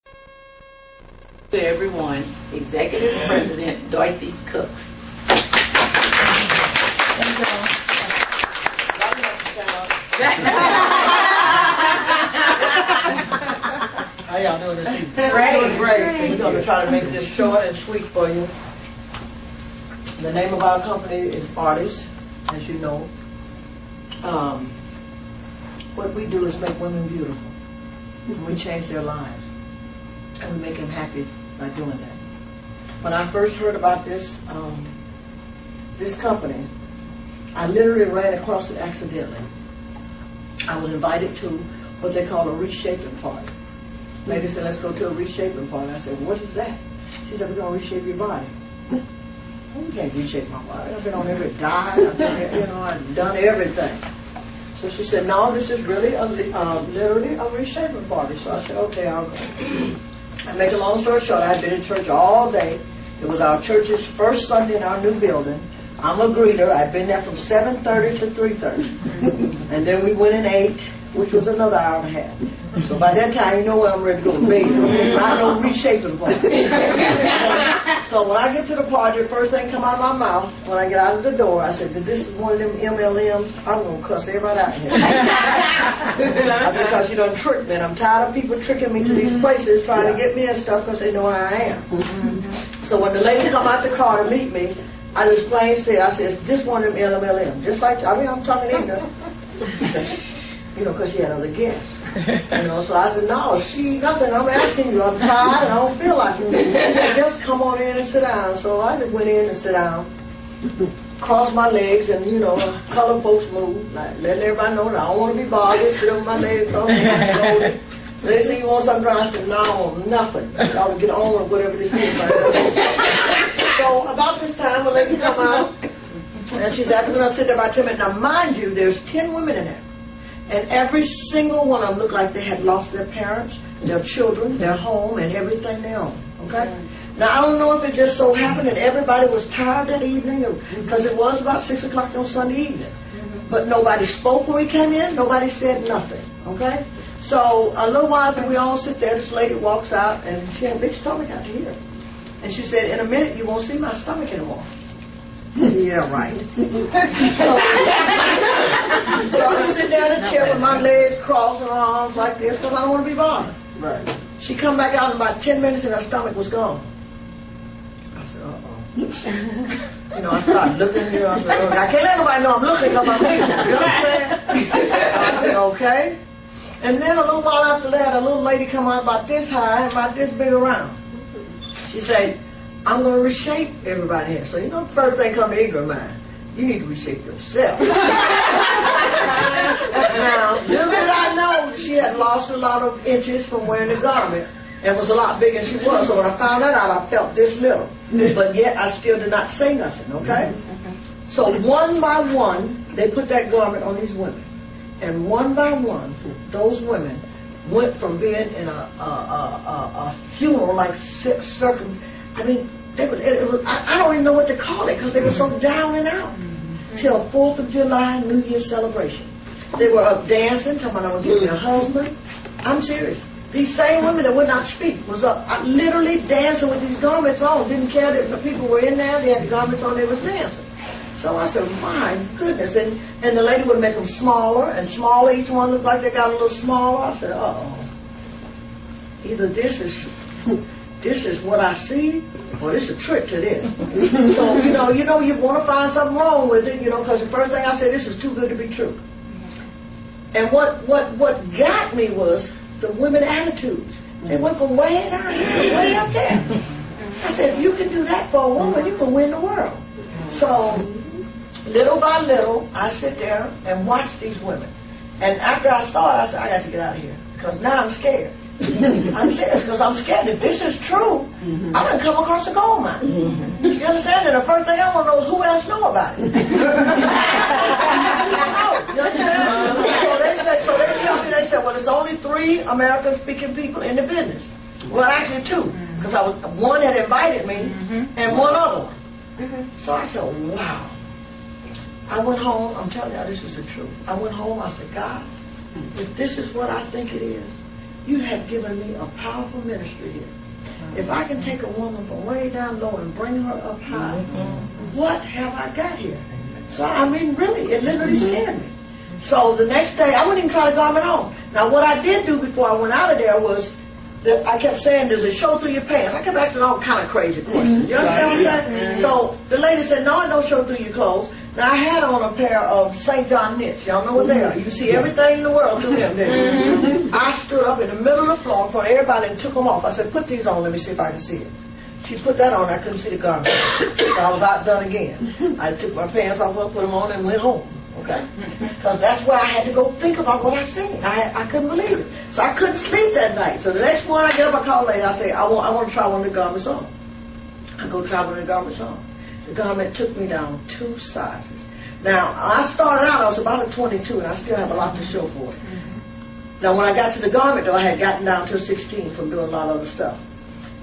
To everyone, Executive President Dorothy Cook. How y'all doing this evening? Great. We're going to try to make this short and sweet for you. The name of our company is Ardyss, as you know. What we do is make women beautiful. And we change their lives. And we make them happy by doing that. When I first heard about this company, I literally ran across it accidentally. I was invited to what they call a reshaping party. Lady said, let's go to a reshaping party. I said, what is that? She said, we're going to reshape your body. You can't reshape my body. I've been on every diet. I've done everything. So she said, no, this is really literally a reshaping party. So I said, okay, I'll go. I make a long story short, I had been in church all day. It was our church's first Sunday in our new building. I'm a greeter. I'd been there from 7:30 to 3:30. And then we went and ate, which was another hour and a half. So by that time, you know where I'm ready to go to bed. Not no reshaping party. So when I get to the party, the first thing come out of my mouth, when I get out of the door, I said, this is one of them MLMs, I'm going to cuss everybody out here. I said, because you done tricked me, and I'm tired of people tricking me to these places, trying to get me and stuff, because they know where I am. So when the lady come out the car to meet me, I just plain said, I said, is this one of them MLM? Just like, I'm talking ignorant. She said, because she had other guests. So I said, no, nothing. I'm asking you. I'm tired and I don't feel like it. She said, just come on in and sit down. So I just went in and sit down, crossed my legs, and, color folks move. Like, letting everybody know that I don't want to be bothered. Sit on my legs, cross my legs. They say, you want something? I said, no, I want nothing. Y'all to get on with whatever this is. So about this time, a lady come out, and she said, I'm going to sit there about 10 minutes. Now, mind you, there's 10 women in there. And every single one of them looked like they had lost their parents, their children, their home, and everything they own. Okay? Now, I don't know if it just so happened that everybody was tired that evening, because it was about 6 o'clock on Sunday evening. But nobody spoke when we came in. Nobody said nothing. Okay? So a little while after we all sit there, this lady walks out, and she had a big stomach out here. And she said, in a minute, you won't see my stomach anymore. Yeah, right. So I sit down in a chair with my legs crossed and arms like this because I don't want to be bothered. Right. She come back out in about 10 minutes and her stomach was gone. I said, uh-oh. I started looking here. I said, I can't let nobody know I'm looking because I'm leaving. You understand? I said, okay. And then a little while after that, a little lady come out about this high and about this big around. She said, I'm going to reshape everybody here. So, the first thing come to ignorant mind. You need to reshape yourself. Now, little did I know she had lost a lot of inches from wearing the garment and was a lot bigger than she was. So when I found that out, I felt this little. But yet, I still did not say nothing, okay? So one by one, they put that garment on these women. And one by one, those women went from being in a funeral-like circle. I mean, I don't even know what to call it because they were so down and out. Till 4th of July, New Year's celebration. They were up dancing, talking about I'm going to give me a husband. I'm serious. These same women that would not speak was up literally dancing with these garments on. Didn't care that the people were in there. They had the garments on. They was dancing. So I said, my goodness. And the lady would make them smaller and smaller. Each one looked like they got a little smaller. I said, uh-oh. Either this is what I see, or this is a trick to this. So, you want to find something wrong with it, because the first thing I said, this is too good to be true. And what got me was the women attitudes. They went from way down here to way up there. I said, if you can do that for a woman, you can win the world. So, little by little, I sit there and watch these women. And after I saw it, I said, I got to get out of here, because now I'm scared. I'm serious, because I'm scared. If this is true, I'm going to come across a gold mine. You understand? And the first thing I want to know is who else know about it. You understand? So they tell me, they said, well, there's only 3 American-speaking people in the business. Well, actually 2, because one had invited me, and one other one. So I said, wow. I went home. I'm telling you, this is the truth. I went home. I said, God, if this is what I think it is, you have given me a powerful ministry here. If I can take a woman from way down low and bring her up high, what have I got here? So, I mean, really, it literally scared me. So the next day, I wouldn't even try the garment on. Now, what I did do before I went out of there was that I kept saying, does it show through your pants? I kept asking all kind of crazy questions. You understand what I'm saying? So the lady said, no, it don't show through your clothes. Now, I had on a pair of St. John knits. Y'all know what they are. You see everything in the world through them, didn't you? I stood up in the middle of the floor in front of everybody and took them off. I said, put these on. Let me see if I can see it. She put that on. I couldn't see the garment. So I was outdone again. I took my pants off, put them on, and went home. Okay? Because that's where I had to go think about what I seen. I couldn't believe it. So I couldn't sleep that night. So the next morning I get up, I call later. I say, I want to try one of the garments on. I go try one of the garments on. The garment took me down 2 sizes. Now, I started out, I was about a 22, and I still have a lot to show for it. Now, when I got to the garment, though, I had gotten down to a 16 from doing a lot of other stuff.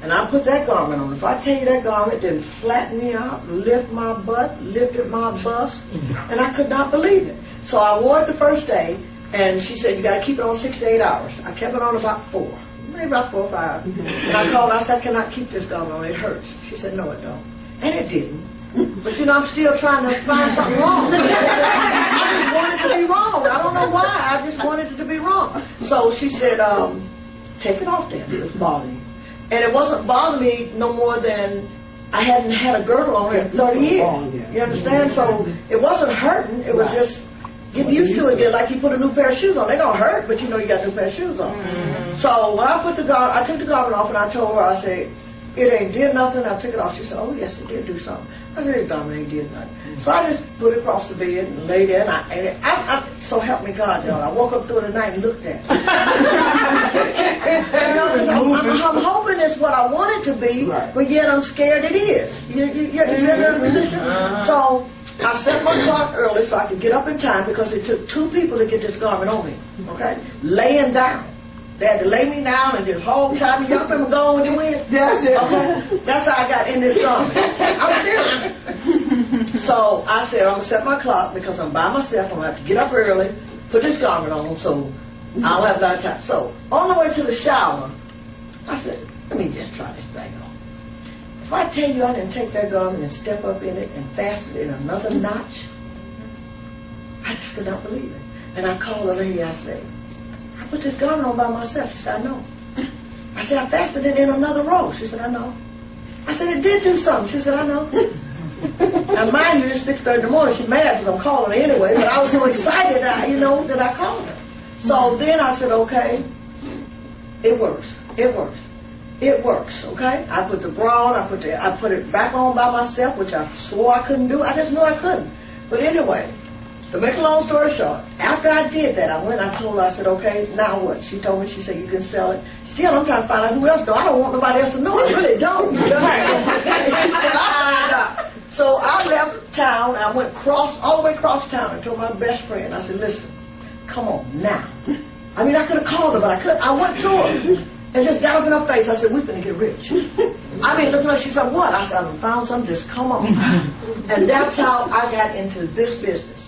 And I put that garment on. If I tell you that garment didn't flatten me out, lift my butt, lifted my bust, and I could not believe it. So I wore it the first day, and she said, you got to keep it on 6 to 8 hours. I kept it on about 4, maybe about 4 or 5. And I called her, I said, I cannot keep this garment on, it hurts. She said, no, it don't. And it didn't. But you know, I'm still trying to find something wrong. I just wanted it to be wrong. I don't know why. I just wanted it to be wrong. So she said, take it off then. It's bothering you. And it wasn't bothering me no more than I hadn't had a girdle on in 30 years. You understand? So it wasn't hurting. It was just getting used to it. Like you put a new pair of shoes on. They don't hurt, but you know you got a new pair of shoes on. So when I took the garment off and I told her, I said, it ain't did nothing. I took it off. She said, oh, yes, it did do something. I said, this garment ain't did nothing. So I just put it across the bed and lay there. And I so help me God, y'all. I woke up through the night and looked at it. You know, I'm hoping it's what I want it to be, but yet I'm scared it is. You're in a position? So I set my clock early so I could get up in time because it took 2 people to get this garment on me. Okay? Laying down. They had to lay me down and just hold time me up and go with the wind. That's it. Okay? That's how I got in this garment. I'm serious. So I said, I'm going to set my clock because I'm by myself. I'm going to have to get up early, put this garment on so I don't have a lot of time. So on the way to the shower, I said, let me just try this thing on. If I tell you I didn't take that garment and step up in it and fasten it in another notch, I just could not believe it. And I called her lady, I said, I put this garment on by myself. She said, I know. I said, I fastened it in another row. She said, I know. I said, it did do something. She said, I know. Now, mind you, it's 6:30 in the morning. She's mad because I'm calling her anyway, but I was so excited, that I called her. So then I said, okay, it works. It works. It works, okay? I put the bra on. I put it back on by myself, which I swore I couldn't do. I just knew I couldn't. But anyway, to make a long story short, after I did that, I told her, I said, okay, now what? She told me, she said, you can sell it. Still, I'm trying to find out who else knows. I don't want nobody else to know. I really don't. So I left town, and I went all the way across town and told my best friend, I said, listen, come on, now. I mean, I could have called her, but I couldn't. I went to her and just got up in her face. I said, we're going to get rich. I mean, look at her. She said, what? I said, I found something. Just come on. And that's how I got into this business.